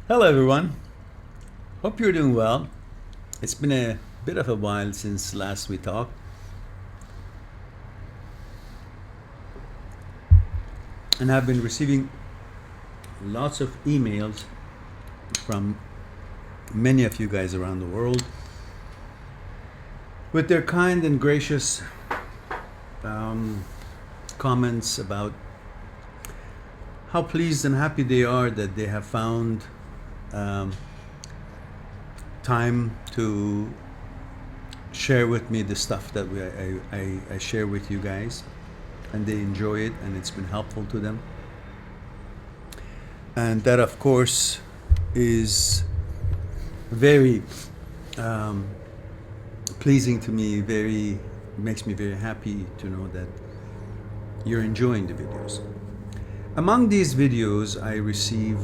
Hello, everyone. Hope you're doing well. It's been a bit of a while since last we talked, and I've been receiving lots of emails from many of you guys around the world with their kind and gracious um, comments about how pleased and happy they are that they have found um, time to share with me the stuff that I share with you guys, and they enjoy it, and it's been helpful to them. And that, of course, is very pleasing to me. Very makes me very happy to know that you're enjoying the videos. Among these videos, I receive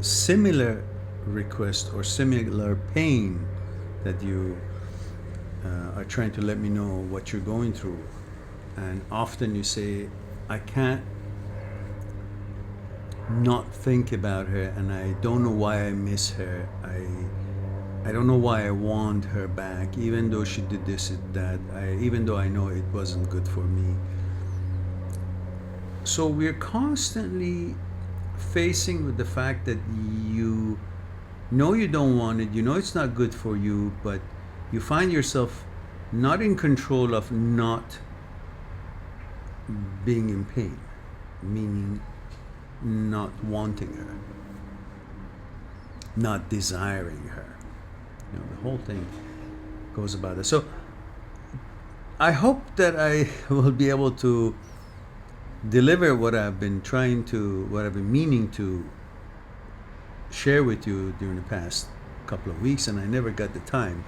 similar request or similar pain that you are trying to let me know what you're going through. And often you say, I can't not think about her, and I don't know why I miss her. I don't know why I want her back, even though she did this and that. Even though I know it wasn't good for me. So we're constantly facing with the fact that you know you don't want it, you know it's not good for you, but you find yourself not in control of not being in pain, meaning not wanting her, not desiring her. You know, the whole thing goes about it. So I hope that I will be able to deliver what I've been meaning to share with you during the past couple of weeks, and I never got the time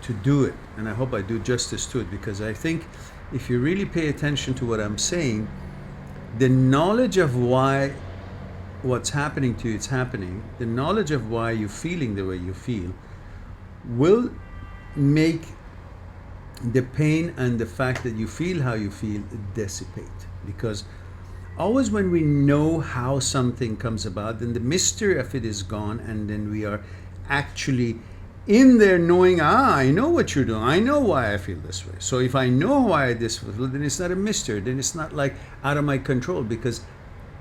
to do it. And I hope I do justice to it, because I think if you really pay attention to what I'm saying, the knowledge of why what's happening to you it's happening, the knowledge of why you're feeling the way you feel, will make the pain and the fact that you feel how you feel dissipate. Because always when we know how something comes about, then the mystery of it is gone, and then we are actually in there knowing, I know what you're doing, I know why I feel this way. So if I know why this feel, then it's not a mystery, then it's not like out of my control, because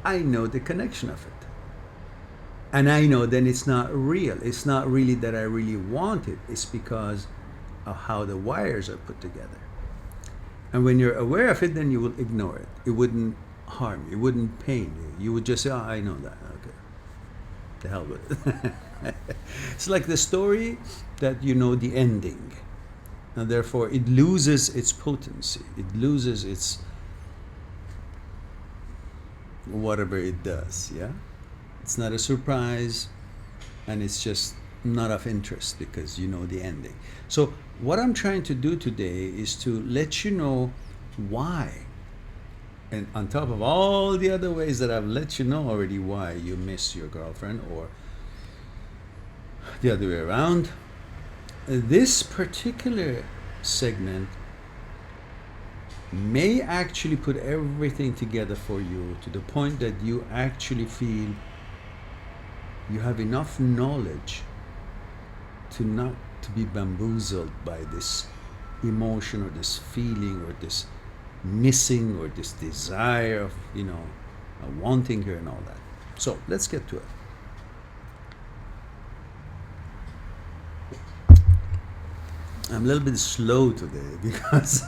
I know the connection of it. And I know then it's not real. It's not really that I really want it. It's because of how the wires are put together. And when you're aware of it, then you will ignore it. It wouldn't harm you. It wouldn't pain you. You would just say, I know that. Okay. The hell with it. It's like the story that you know the ending. And therefore, it loses its potency. It loses its whatever it does, yeah? It's not a surprise, and it's just not of interest because you know the ending. So what I'm trying to do today is to let you know why, and on top of all the other ways that I've let you know already why you miss your girlfriend, or the other way around, this particular segment may actually put everything together for you to the point that you actually feel you have enough knowledge to not to be bamboozled by this emotion or this feeling or this missing or this desire of wanting her and all that. So let's get to it. I'm a little bit slow today because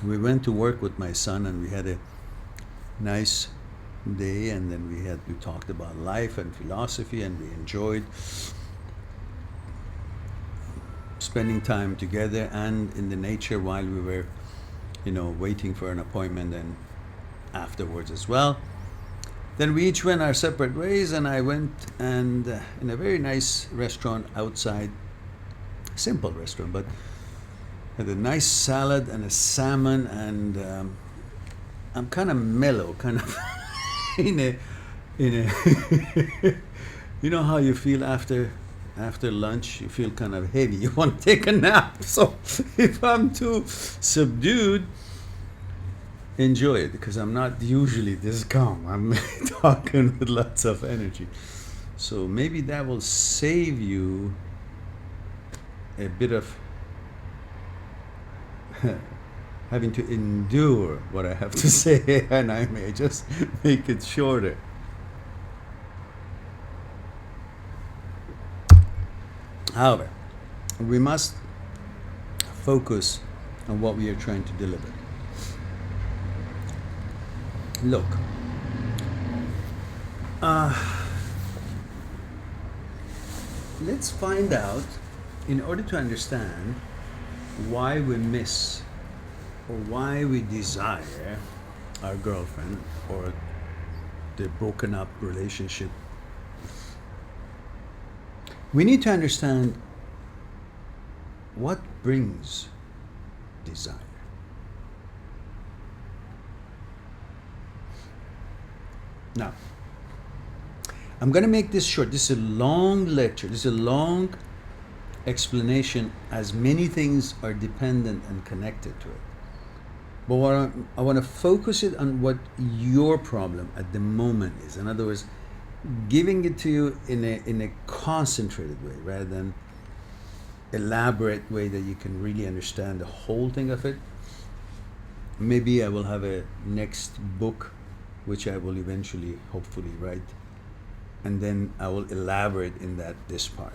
we went to work with my son, and we had a nice day, and then we talked about life and philosophy, and we enjoyed spending time together and in the nature while we were waiting for an appointment, and afterwards as well. Then we each went our separate ways, and I went and in a very nice restaurant outside, simple restaurant, but had a nice salad and a salmon, and I'm kind of mellow, kind of in a you know how you feel after lunch, you feel kind of heavy, you want to take a nap. So if I'm too subdued, enjoy it because I'm not usually this calm. I'm talking with lots of energy. So maybe that will save you a bit of having to endure what I have to say, and I may just make it shorter. However, we must focus on what we are trying to deliver. Look, let's find out, in order to understand why we miss or why we desire our girlfriend or the broken up relationship, we need to understand what brings desire. Now, I'm going to make this short. This is a long lecture. This is a long explanation, as many things are dependent and connected to it. But I want to focus it on what your problem at the moment is. In other words, giving it to you in a concentrated way rather than elaborate way that you can really understand the whole thing of it. Maybe I will have a next book which I will eventually hopefully write, and then I will elaborate in this part.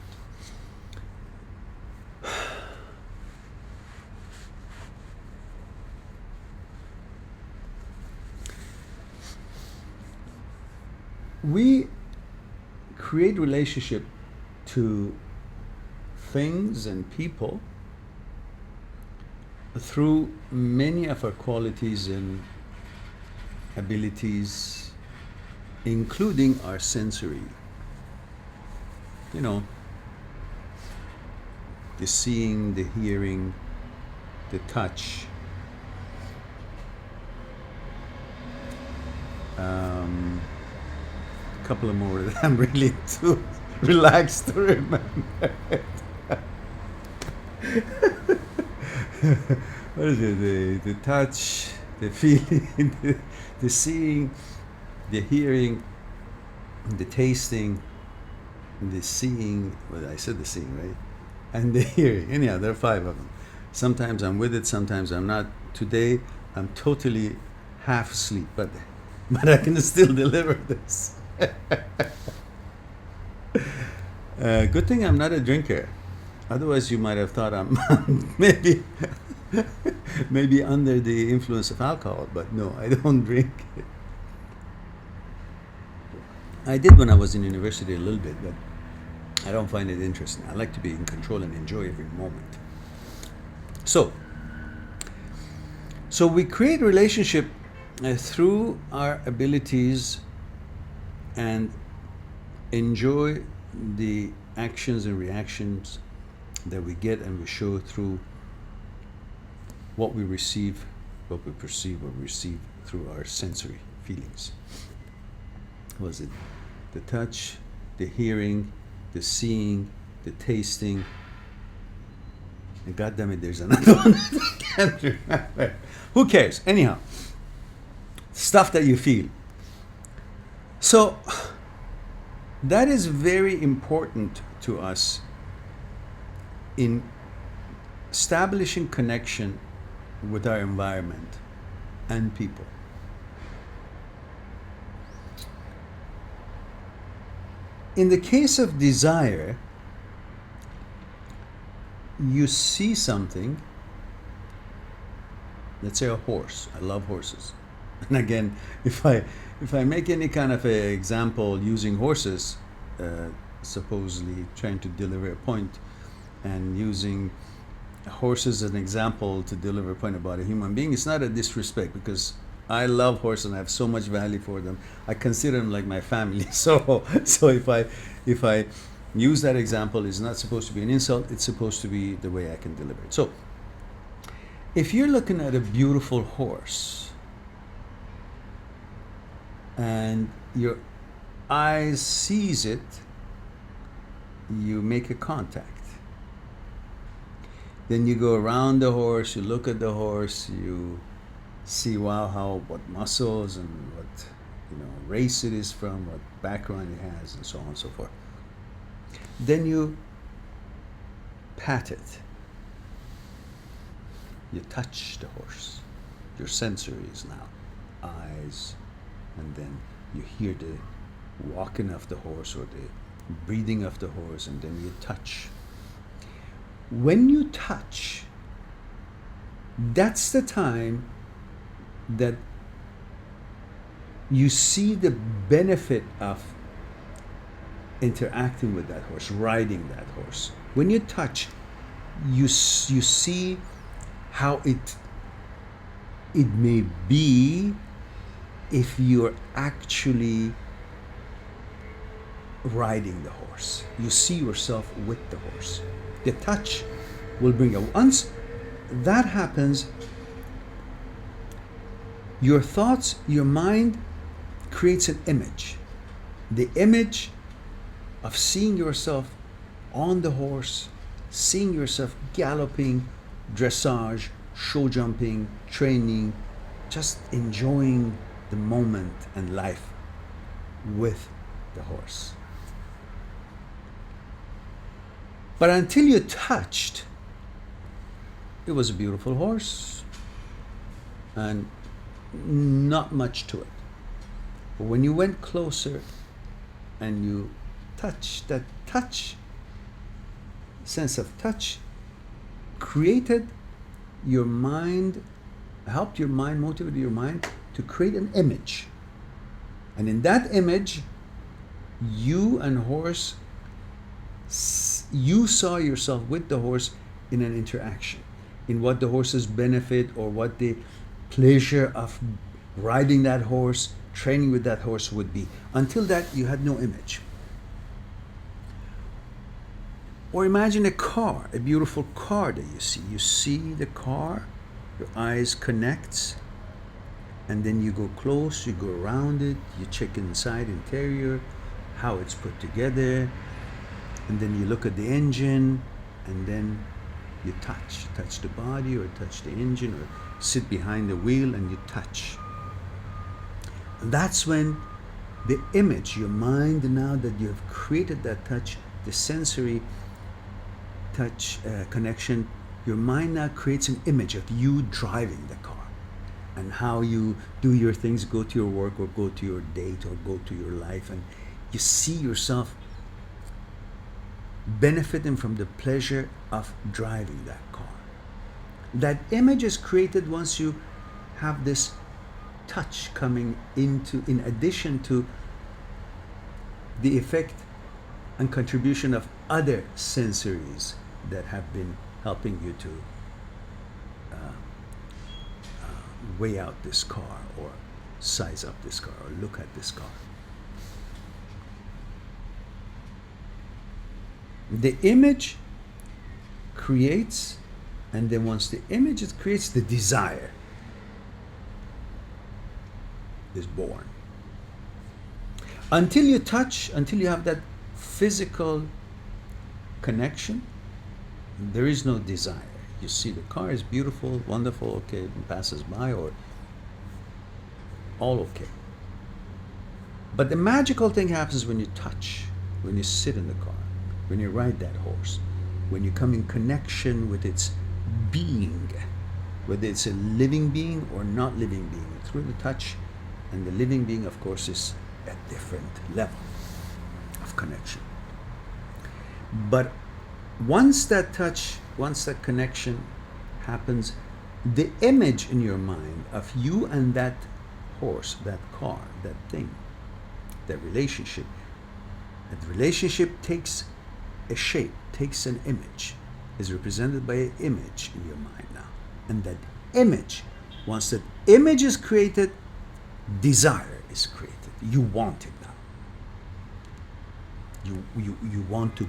We create relationship to things and people through many of our qualities and abilities, including our sensory. You know, the seeing, the hearing, the touch. A couple of more that I'm really too relaxed to remember. What is it? The touch, the feeling, the seeing, the hearing, the tasting, the seeing. Well, I said the seeing, right? And the hearing. Anyhow, there are 5 of them. Sometimes I'm with it, sometimes I'm not. Today, I'm totally half asleep, but I can still deliver this. Good thing I'm not a drinker. Otherwise, you might have thought I'm maybe under the influence of alcohol. But no, I don't drink. I did when I was in university a little bit, but I don't find it interesting. I like to be in control and enjoy every moment. So we create relationship through our abilities and enjoy the actions and reactions that we get and we show through what we receive, what we perceive, what we receive through our sensory feelings. Was it the touch, the hearing, the seeing, the tasting? And God damn it, there's another one I can't remember. Who cares? Anyhow, stuff that you feel. So that is very important to us in establishing connection with our environment and people. In the case of desire, you see something, let's say a horse. I love horses. And again, if I make any kind of a example using horses, supposedly trying to deliver a point, and using horses as an example to deliver a point about a human being, it's not a disrespect, because I love horses and I have so much value for them. I consider them like my family. So if I use that example, it's not supposed to be an insult. It's supposed to be the way I can deliver it. So if you're looking at a beautiful horse and your eyes sees it, you make a contact. Then you go around the horse, you look at the horse, you see wow how what muscles and what race it is from, what background it has, and so on and so forth. Then you pat it, you touch the horse, your sensories now, eyes, and then you hear the walking of the horse or the breathing of the horse, and then you touch. When you touch, that's the time that you see the benefit of interacting with that horse, riding that horse. When you touch, you see how it may be if you're actually riding the horse. You see yourself with the horse. The touch will bring you. Once that happens, your thoughts, your mind creates an image. The image of seeing yourself on the horse, seeing yourself galloping, dressage, show jumping, training, just enjoying the moment and life with the horse. But until you touched, it was a beautiful horse and not much to it. But when you went closer and you touched, that touch, sense of touch, created your mind, helped your mind, motivated your mind to create an image. And in that image, you and horse, you saw yourself with the horse in an interaction, in what the horse's benefit or what the pleasure of riding that horse, training with that horse would be. Until that, you had no image. Or imagine a car, a beautiful car that you see. You see the car, your eyes connect, and then you go close, you go around it, you check inside, interior, how it's put together, and then you look at the engine, and then you touch the body or touch the engine or sit behind the wheel and you touch. And that's when the image, your mind, now that you have created that touch, the sensory touch connection, your mind now creates an image of you driving the car and how you do your things, go to your work or go to your date or go to your life, and you see yourself benefiting from the pleasure of driving that car. That image is created once you have this touch coming into, in addition to the effect and contribution of other sensories that have been helping you to weigh out this car or size up this car or look at this car. The image creates, and then once the image it creates, the desire is born. Until you touch, until you have that physical connection, there is no desire. You see the car is beautiful, wonderful, okay, it passes by, or all okay. But the magical thing happens when you touch, when you sit in the car, when you ride that horse, when you come in connection with its being, whether it's a living being or not living being, through the touch. And the living being, of course, is a different level of connection. But once that touch, once that connection happens, the image in your mind of you and that horse, that car, that thing, that relationship takes a shape, takes an image, is represented by an image in your mind now. And that image, once that image is created, desire is created. You want it now. You want to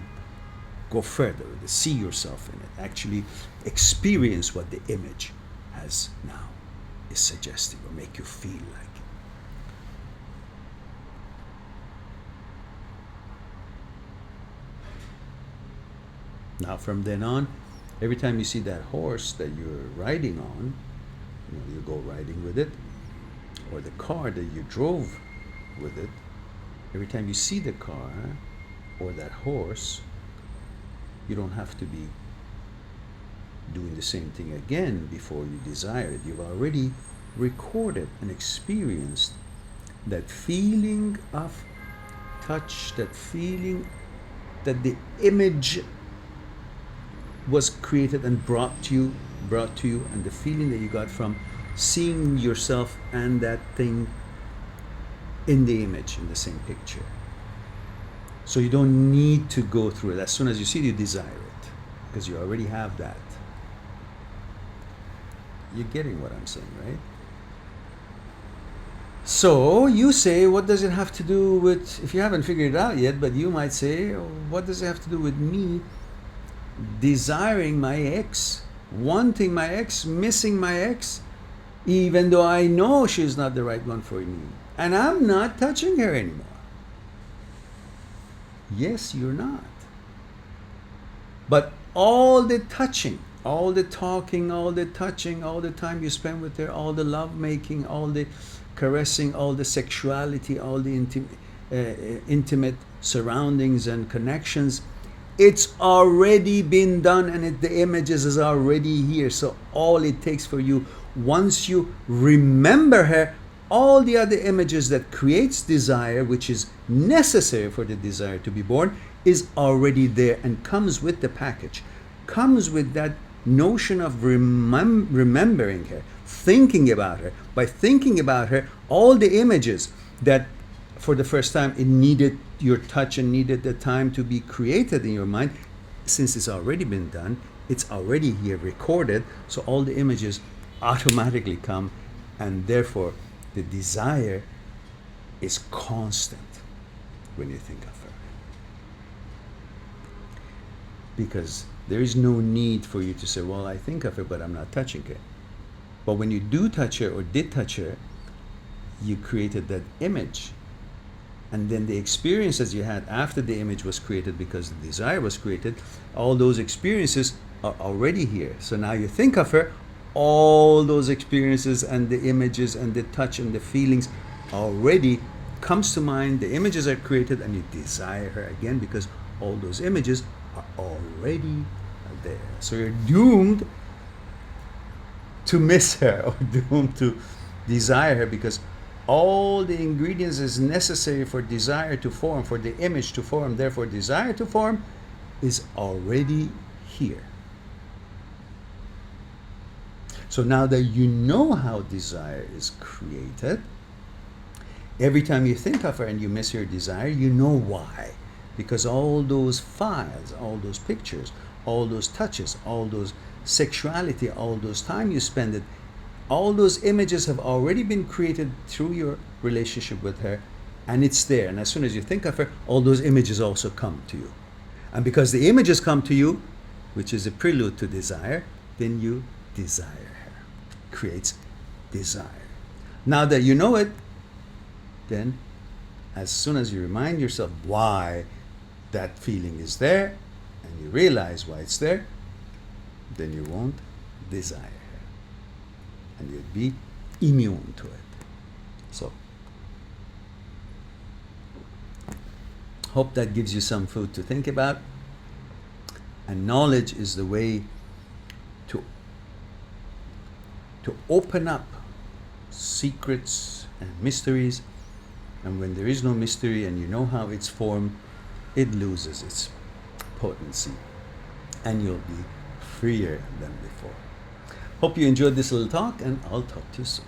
go further, to see yourself in it, actually experience what the image has now is suggesting or make you feel like. Now from then on, every time you see that horse that you're riding on, You go riding with it, or the car that you drove with it. Every time you see the car or that horse, you don't have to be doing the same thing again before you desire it. You've already recorded and experienced that feeling of touch, that feeling that the image was created and brought to you, and the feeling that you got from seeing yourself and that thing in the image, in the same picture. So you don't need to go through it. As soon as you see it, you desire it, because you already have that. You're getting what I'm saying, right? So you say, what does it have to do with, if you haven't figured it out yet, but you might say, what does it have to do with me desiring my ex, wanting my ex, missing my ex, even though I know she's not the right one for me, and I'm not touching her anymore? Yes, you're not. But all the touching, all the talking, all the touching, all the time you spend with her, all the love making, all the caressing, all the sexuality, all the intimate surroundings and connections, it's already been done, and the images is already here. So all it takes for you, once you remember her, all the other images that creates desire, which is necessary for the desire to be born, is already there and comes with the package, comes with that notion of remembering her, thinking about her. By thinking about her, all the images that for the first time it needed your touch and needed the time to be created in your mind, since it's already been done, it's already here recorded, so all the images automatically come, and therefore the desire is constant when you think of her. Because there is no need for you to say, well, I think of her, but I'm not touching her. But when you do touch her or did touch her, you created that image. And then the experiences you had after the image was created, because the desire was created, all those experiences are already here. So now you think of her, all those experiences and the images and the touch and the feelings already comes to mind. The images are created, and you desire her again, because all those images are already there. So you're doomed to miss her, or doomed to desire her, because all the ingredients is necessary for desire to form, for the image to form, therefore desire to form, is already here. So now that you know how desire is created, every time you think of her and you miss your desire, you know why. Because all those files, all those pictures, all those touches, all those sexuality, all those time you spend it, all those images have already been created through your relationship with her, and it's there. And as soon as you think of her, all those images also come to you. And because the images come to you, which is a prelude to desire, then you desire her. Creates desire. Now that you know it, then as soon as you remind yourself why that feeling is there, and you realize why it's there, then you won't desire her, and you'll be immune to it. So hope that gives you some food to think about. And knowledge is the way to open up secrets and mysteries. And when there is no mystery and you know how it's formed, it loses its potency, and you'll be freer than before. Hope you enjoyed this little talk, and I'll talk to you soon.